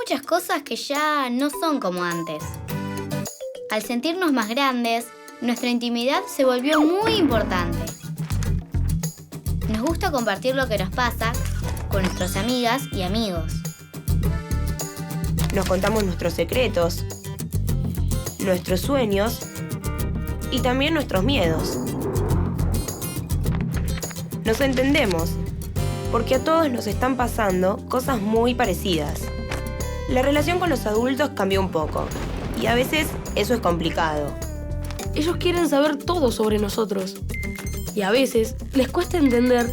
muchas cosas que ya no son como antes. Al sentirnos más grandes, nuestra intimidad se volvió muy importante. Nos gusta compartir lo que nos pasa con nuestras amigas y amigos. Nos contamos nuestros secretos, nuestros sueños y también nuestros miedos. Nos entendemos, porque a todos nos están pasando cosas muy parecidas. La relación con los adultos cambió un poco, y a veces eso es complicado. Ellos quieren saber todo sobre nosotros, y a veces les cuesta entender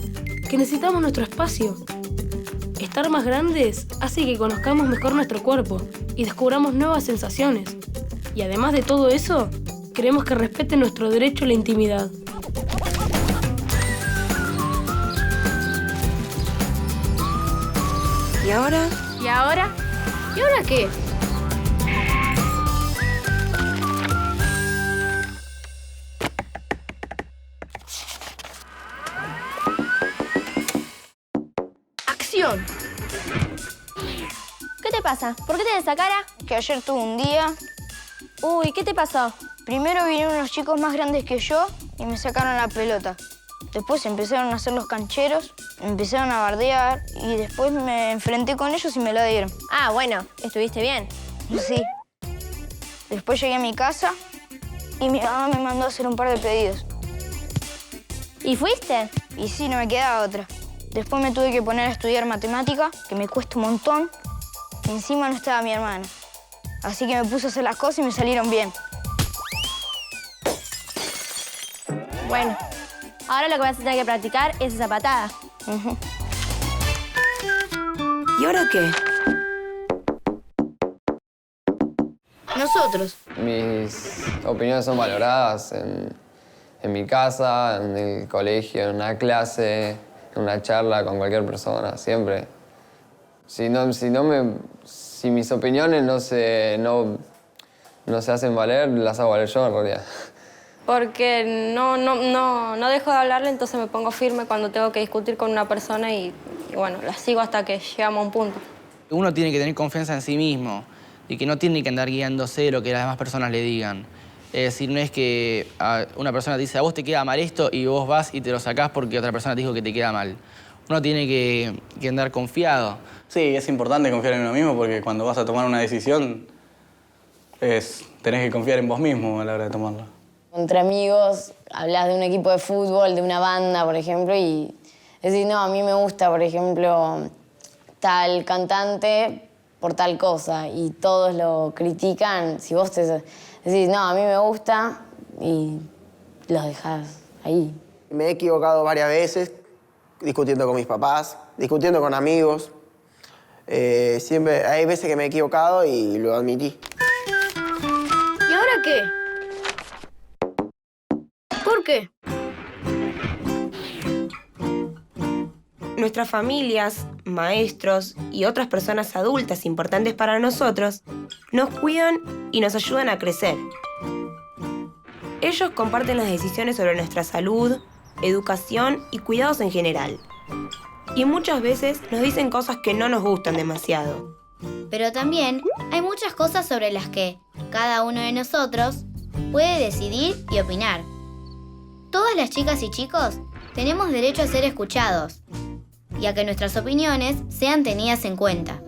que necesitamos nuestro espacio. Estar más grandes hace que conozcamos mejor nuestro cuerpo y descubramos nuevas sensaciones. Y además de todo eso, queremos que respeten nuestro derecho a la intimidad. ¿Y ahora? ¿Y ahora? ¿Y ahora qué? ¡Acción! ¿Qué te pasa? ¿Por qué tenés esa cara? Que ayer tuve un día. Uy, ¿qué te pasó? Primero vinieron unos chicos más grandes que yo y me sacaron la pelota. Después empezaron a hacer los cancheros, me empezaron a bardear y después me enfrenté con ellos y me la dieron. Ah, bueno, estuviste bien. Sí. Después llegué a mi casa y mi mamá me mandó a hacer un par de pedidos. ¿Y fuiste? Y sí, no me quedaba otra. Después me tuve que poner a estudiar matemática, que me cuesta un montón. Y encima no estaba mi hermana. Así que me puse a hacer las cosas y me salieron bien. Bueno, ahora lo que vas a tener que practicar es esa patada. ¿Y ahora qué? Nosotros. Mis opiniones son valoradas en mi casa, en el colegio, en una clase, en una charla con cualquier persona, siempre. Si mis opiniones no se hacen valer, las hago valer yo en realidad. Porque no dejo de hablarle, entonces me pongo firme cuando tengo que discutir con una persona y bueno, la sigo hasta que llegamos a un punto. Uno tiene que tener confianza en sí mismo y que no tiene que andar guiándose de lo que las demás personas le digan. Es decir, no es que una persona te dice, a vos te queda mal esto y vos vas y te lo sacás porque otra persona te dijo que te queda mal. Uno tiene que andar confiado. Sí, es importante confiar en uno mismo porque cuando vas a tomar una decisión tenés que confiar en vos mismo a la hora de tomarla. Entre amigos hablas de un equipo de fútbol, de una banda, por ejemplo, y decís, no, a mí me gusta, por ejemplo, tal cantante por tal cosa, y todos lo critican. Si vos te decís, no, a mí me gusta, y los dejás ahí. Me he equivocado varias veces, discutiendo con mis papás, discutiendo con amigos. Siempre hay veces que me he equivocado y lo admití. ¿Y ahora qué? ¿Por qué? Nuestras familias, maestros y otras personas adultas importantes para nosotros nos cuidan y nos ayudan a crecer. Ellos comparten las decisiones sobre nuestra salud, educación y cuidados en general. Y muchas veces nos dicen cosas que no nos gustan demasiado. Pero también hay muchas cosas sobre las que cada uno de nosotros puede decidir y opinar. Todas las chicas y chicos tenemos derecho a ser escuchados y a que nuestras opiniones sean tenidas en cuenta.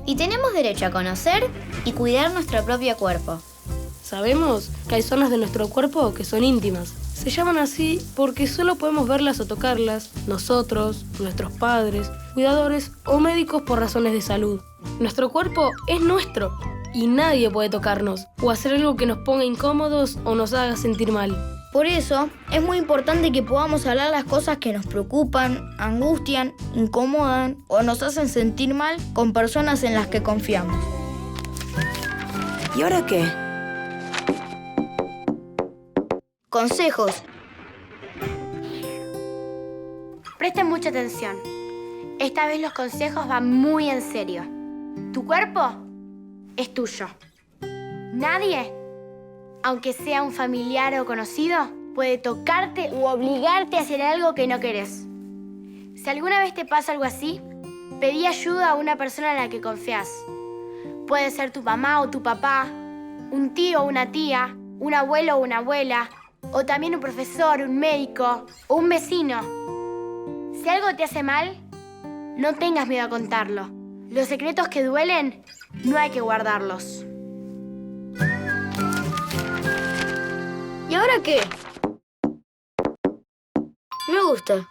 Y tenemos derecho a conocer y cuidar nuestro propio cuerpo. Sabemos que hay zonas de nuestro cuerpo que son íntimas. Se llaman así porque solo podemos verlas o tocarlas nosotros, nuestros padres, cuidadores o médicos por razones de salud. Nuestro cuerpo es nuestro y nadie puede tocarnos o hacer algo que nos ponga incómodos o nos haga sentir mal. Por eso, es muy importante que podamos hablar las cosas que nos preocupan, angustian, incomodan o nos hacen sentir mal con personas en las que confiamos. ¿Y ahora qué? Consejos. Presten mucha atención. Esta vez los consejos van muy en serio. Tu cuerpo es tuyo. Nadie, aunque sea un familiar o conocido, puede tocarte u obligarte a hacer algo que no querés. Si alguna vez te pasa algo así, pedí ayuda a una persona en la que confías. Puede ser tu mamá o tu papá, un tío o una tía, un abuelo o una abuela, o también un profesor, un médico o un vecino. Si algo te hace mal, no tengas miedo a contarlo. Los secretos que duelen, no hay que guardarlos. ¿Y ahora qué? Me gusta.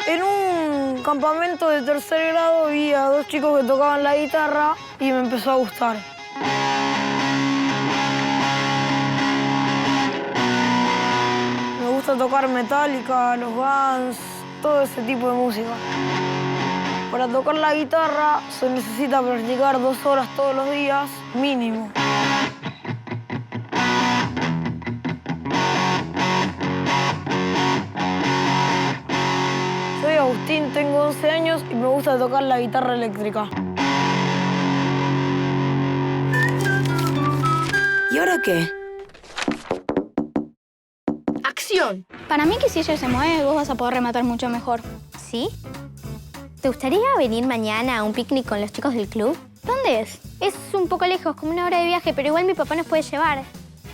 En un campamento de tercer grado vi a 2 chicos que tocaban la guitarra y me empezó a gustar. Me gusta tocar Metallica, los Guns, todo ese tipo de música. Para tocar la guitarra se necesita practicar 2 horas todos los días, mínimo. Soy Agustín, tengo 11 años y me gusta tocar la guitarra eléctrica. ¿Y ahora qué? ¡Acción! Para mí que si ella se mueve, vos vas a poder rematar mucho mejor. ¿Sí? ¿Te gustaría venir mañana a un picnic con los chicos del club? ¿Dónde es? Es un poco lejos, como 1 hora de viaje, pero igual mi papá nos puede llevar.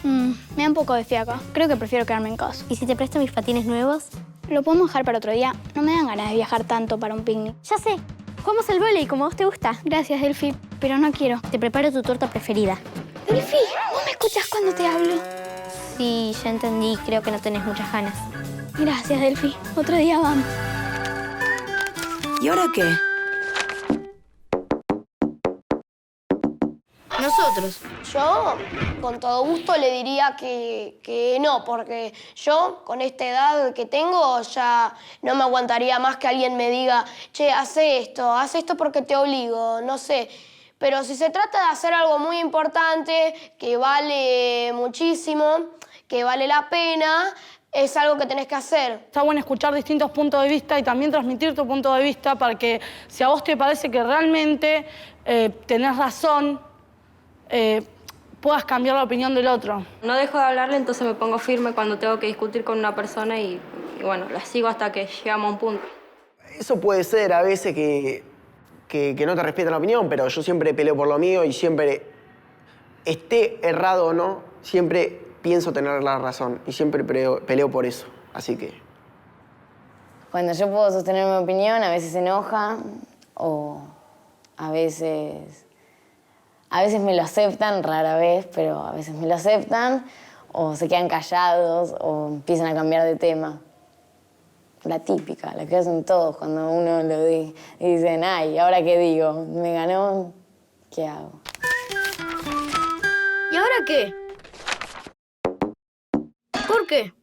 Me da un poco de fiaca. Creo que prefiero quedarme en casa. ¿Y si te presto mis patines nuevos? Lo podemos dejar para otro día. No me dan ganas de viajar tanto para un picnic. Ya sé. Jugamos al vóley como a vos te gusta. Gracias, Delphi, pero no quiero. Te preparo tu torta preferida. Delphi, ¿vos me escuchás cuando te hablo? Sí, ya entendí. Creo que no tenés muchas ganas. Gracias, Delphi. Otro día vamos. ¿Y ahora qué? Nosotros. Yo, con todo gusto, le diría que no, porque yo, con esta edad que tengo, ya no me aguantaría más que alguien me diga, che, haz esto porque te obligo, no sé. Pero si se trata de hacer algo muy importante, que vale muchísimo, que vale la pena, es algo que tenés que hacer. Está bueno escuchar distintos puntos de vista y también transmitir tu punto de vista para que, si a vos te parece que realmente tenés razón, puedas cambiar la opinión del otro. No dejo de hablarle, entonces me pongo firme cuando tengo que discutir con una persona y bueno, la sigo hasta que llegamos a un punto. Eso puede ser a veces que no te respetan la opinión, pero yo siempre peleo por lo mío y siempre, esté errado o no, siempre pienso tener la razón y siempre peleo por eso. Así que... Cuando yo puedo sostener mi opinión, a veces se enoja o a veces me lo aceptan, rara vez, pero a veces me lo aceptan, o se quedan callados, o empiezan a cambiar de tema. La típica, la que hacen todos cuando uno lo dice. Y dicen, ay, ¿ahora qué digo? ¿Me ganó? ¿Qué hago? ¿Y ahora qué? ¿Por qué?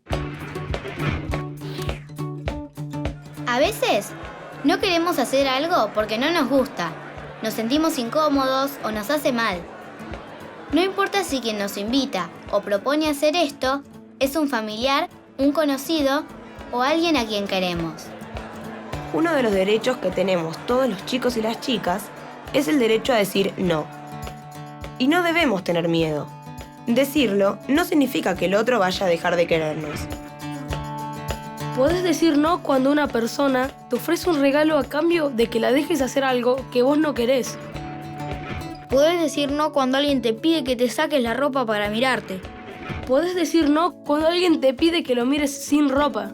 A veces no queremos hacer algo porque no nos gusta. Nos sentimos incómodos o nos hace mal. No importa si quien nos invita o propone hacer esto es un familiar, un conocido o alguien a quien queremos. Uno de los derechos que tenemos todos los chicos y las chicas es el derecho a decir no. Y no debemos tener miedo. Decirlo no significa que el otro vaya a dejar de querernos. Podés decir no cuando una persona te ofrece un regalo a cambio de que la dejes hacer algo que vos no querés. Podés decir no cuando alguien te pide que te saques la ropa para mirarte. Podés decir no cuando alguien te pide que lo mires sin ropa.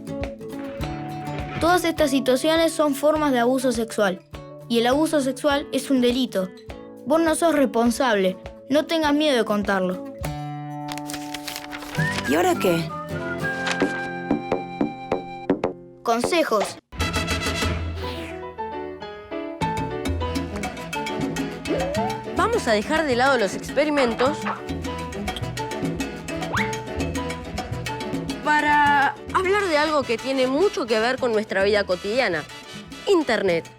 Todas estas situaciones son formas de abuso sexual. Y el abuso sexual es un delito. Vos no sos responsable. No tengas miedo de contarlo. ¿Y ahora qué? Consejos. Vamos a dejar de lado los experimentos para hablar de algo que tiene mucho que ver con nuestra vida cotidiana. Internet.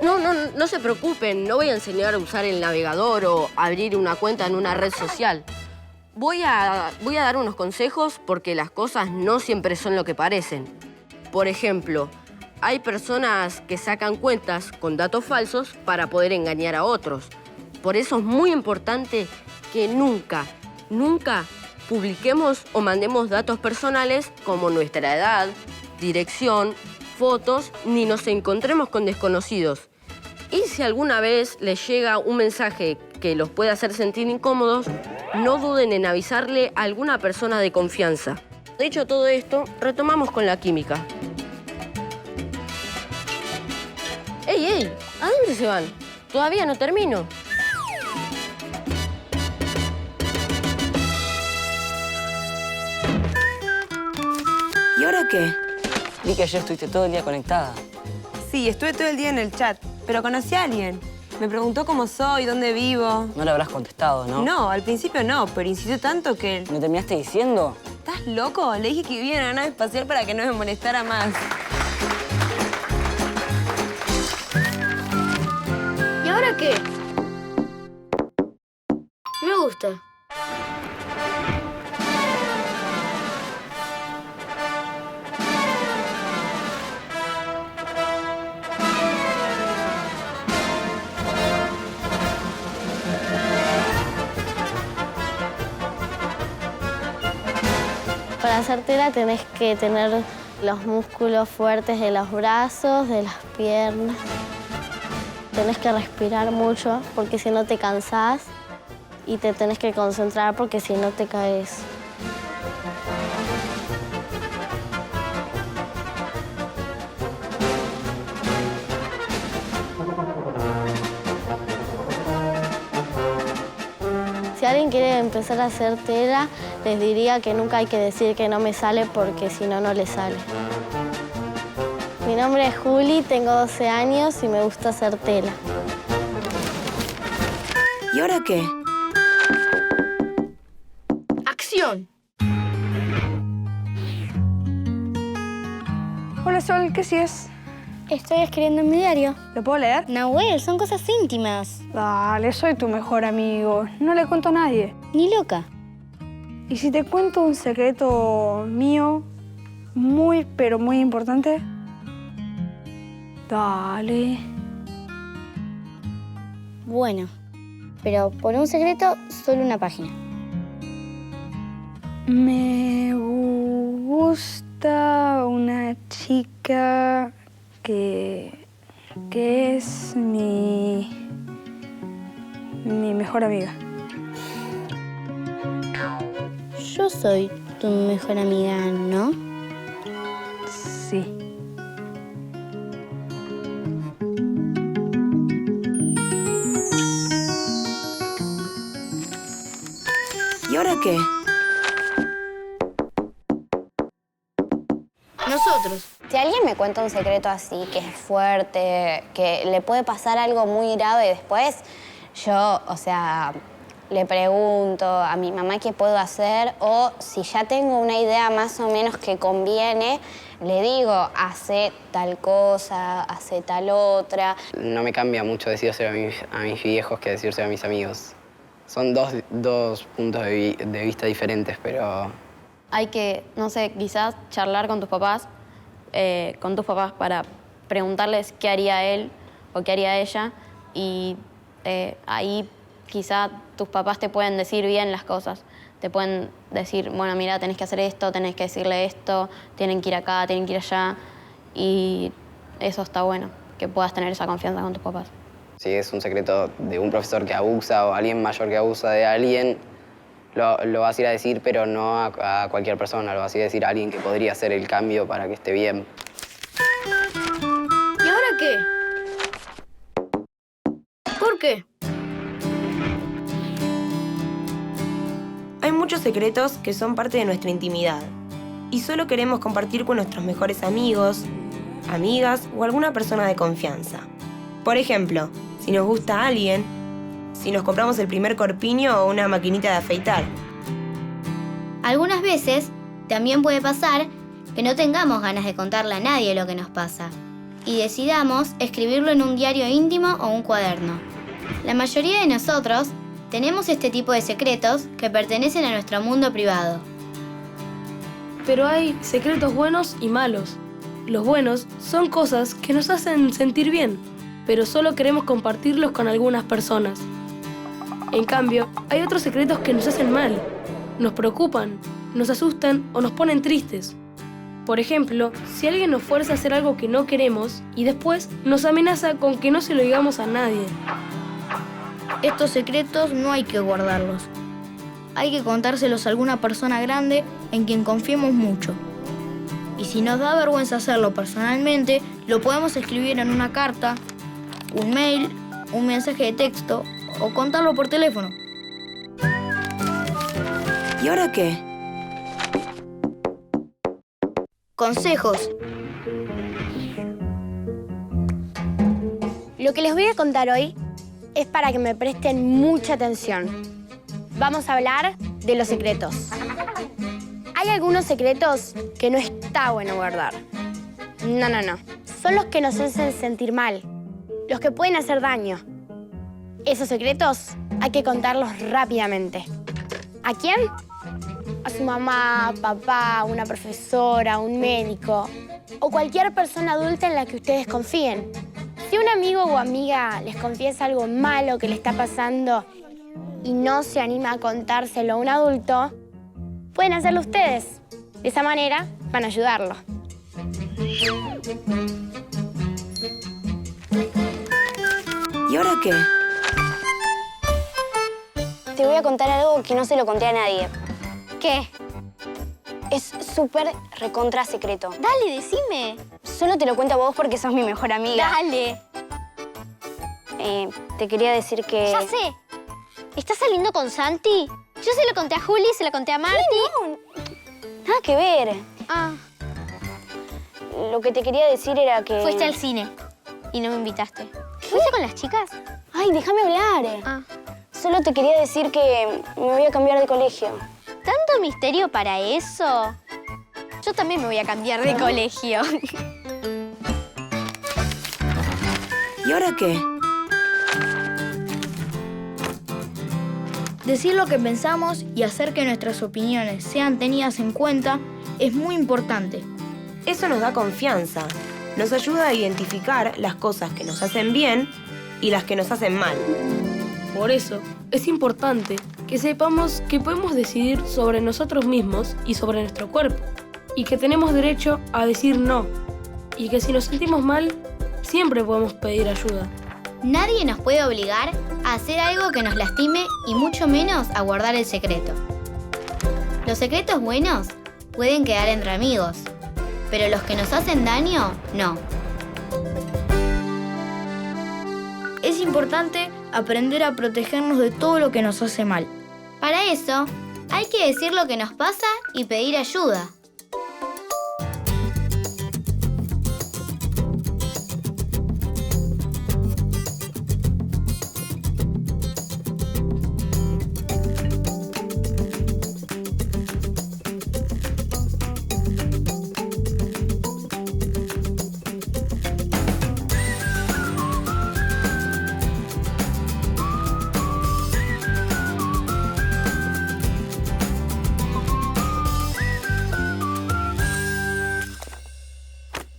No se preocupen, no voy a enseñar a usar el navegador o abrir una cuenta en una red social. Voy a dar unos consejos porque las cosas no siempre son lo que parecen. Por ejemplo, hay personas que sacan cuentas con datos falsos para poder engañar a otros. Por eso es muy importante que nunca publiquemos o mandemos datos personales como nuestra edad, dirección, fotos, ni nos encontremos con desconocidos. Y si alguna vez les llega un mensaje que los puede hacer sentir incómodos, no duden en avisarle a alguna persona de confianza. Dicho todo esto, retomamos con la química. ¡Ey, ey! ¿A dónde se van? Todavía no termino. ¿Y ahora qué? Vi que ayer estuviste todo el día conectada. Sí, estuve todo el día en el chat, pero conocí a alguien. Me preguntó cómo soy, dónde vivo. No le habrás contestado, ¿no? No, al principio no, pero insistió tanto que... ¿Me terminaste diciendo? ¿Estás loco? Le dije que vivía en una nave espacial para que no me molestara más. ¿Y ahora qué? Me gusta. Para hacer tela tenés que tener los músculos fuertes de los brazos, de las piernas. Tenés que respirar mucho porque si no te cansás y te tenés que concentrar porque si no te caes. Si alguien quiere empezar a hacer tela, les diría que nunca hay que decir que no me sale porque si no, no le sale. Mi nombre es Juli, tengo 12 años y me gusta hacer tela. ¿Y ahora qué? ¡Acción! Hola Sol, ¿qué sigues? Estoy escribiendo en mi diario. ¿Lo puedo leer? Nahuel, son cosas íntimas. Dale, soy tu mejor amigo. No le cuento a nadie. Ni loca. ¿Y si te cuento un secreto mío, muy, pero muy importante? Dale. Bueno, pero por un secreto, solo una página. Me gusta una chica que es mi mejor amiga. Yo soy tu mejor amiga, ¿no? Sí. ¿Y ahora qué? Nosotros. Si alguien me cuenta un secreto así, que es fuerte, que le puede pasar algo muy grave después, yo, o sea, le pregunto a mi mamá qué puedo hacer o si ya tengo una idea más o menos que conviene, le digo, hace tal cosa, hace tal otra. No me cambia mucho decírselo a mis viejos que decírselo a mis amigos. Son dos puntos de vista diferentes, pero... Hay que, no sé, quizás charlar con tus papás para preguntarles qué haría él o qué haría ella y ahí quizá tus papás te pueden decir bien las cosas. Te pueden decir, bueno, mira, tenés que hacer esto, tenés que decirle esto, tienen que ir acá, tienen que ir allá y eso está bueno, que puedas tener esa confianza con tus papás. Si es un secreto de un profesor que abusa o alguien mayor que abusa de alguien, lo vas a ir a decir, pero no a cualquier persona, lo vas a ir a decir a alguien que podría hacer el cambio para que esté bien. ¿Y ahora qué? ¿Por qué? Hay muchos secretos que son parte de nuestra intimidad y solo queremos compartir con nuestros mejores amigos, amigas o alguna persona de confianza. Por ejemplo, si nos gusta a alguien, si nos compramos el primer corpiño o una maquinita de afeitar. Algunas veces también puede pasar que no tengamos ganas de contarle a nadie lo que nos pasa y decidamos escribirlo en un diario íntimo o un cuaderno. La mayoría de nosotros tenemos este tipo de secretos que pertenecen a nuestro mundo privado. Pero hay secretos buenos y malos. Los buenos son cosas que nos hacen sentir bien, pero solo queremos compartirlos con algunas personas. En cambio, hay otros secretos que nos hacen mal, nos preocupan, nos asustan o nos ponen tristes. Por ejemplo, si alguien nos fuerza a hacer algo que no queremos y después nos amenaza con que no se lo digamos a nadie. Estos secretos no hay que guardarlos. Hay que contárselos a alguna persona grande en quien confiemos mucho. Y si nos da vergüenza hacerlo personalmente, lo podemos escribir en una carta, un mail, un mensaje de texto o contarlo por teléfono. ¿Y ahora qué? Consejos. Lo que les voy a contar hoy es para que me presten mucha atención. Vamos a hablar de los secretos. Hay algunos secretos que no está bueno guardar. No. Son los que nos hacen sentir mal, los que pueden hacer daño. Esos secretos hay que contarlos rápidamente. ¿A quién? A su mamá, papá, una profesora, un médico o cualquier persona adulta en la que ustedes confíen. Si un amigo o amiga les confiesa algo malo que le está pasando y no se anima a contárselo a un adulto, pueden hacerlo ustedes. De esa manera van a ayudarlo. ¿Y ahora qué? Te voy a contar algo que no se lo conté a nadie. ¿Qué? Es súper recontra secreto. Dale, decime. Solo te lo cuento a vos porque sos mi mejor amiga. Dale. Te quería decir que... Ya sé. ¿Estás saliendo con Santi? Yo se lo conté a Juli, se lo conté a Marti. No, nada que ver. Ah. Lo que te quería decir era que... Fuiste al cine y no me invitaste. ¿Fuiste con las chicas? Ay, déjame hablar. Ah. Solo te quería decir que me voy a cambiar de colegio. ¿Tanto misterio para eso? Yo también me voy a cambiar de colegio. ¿Y ahora qué? Decir lo que pensamos y hacer que nuestras opiniones sean tenidas en cuenta es muy importante. Eso nos da confianza. Nos ayuda a identificar las cosas que nos hacen bien y las que nos hacen mal. Por eso, es importante que sepamos que podemos decidir sobre nosotros mismos y sobre nuestro cuerpo, y que tenemos derecho a decir no, y que si nos sentimos mal, siempre podemos pedir ayuda. Nadie nos puede obligar a hacer algo que nos lastime y mucho menos a guardar el secreto. Los secretos buenos pueden quedar entre amigos, pero los que nos hacen daño, no. Es importante aprender a protegernos de todo lo que nos hace mal. Para eso, hay que decir lo que nos pasa y pedir ayuda.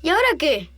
¿Y ahora qué?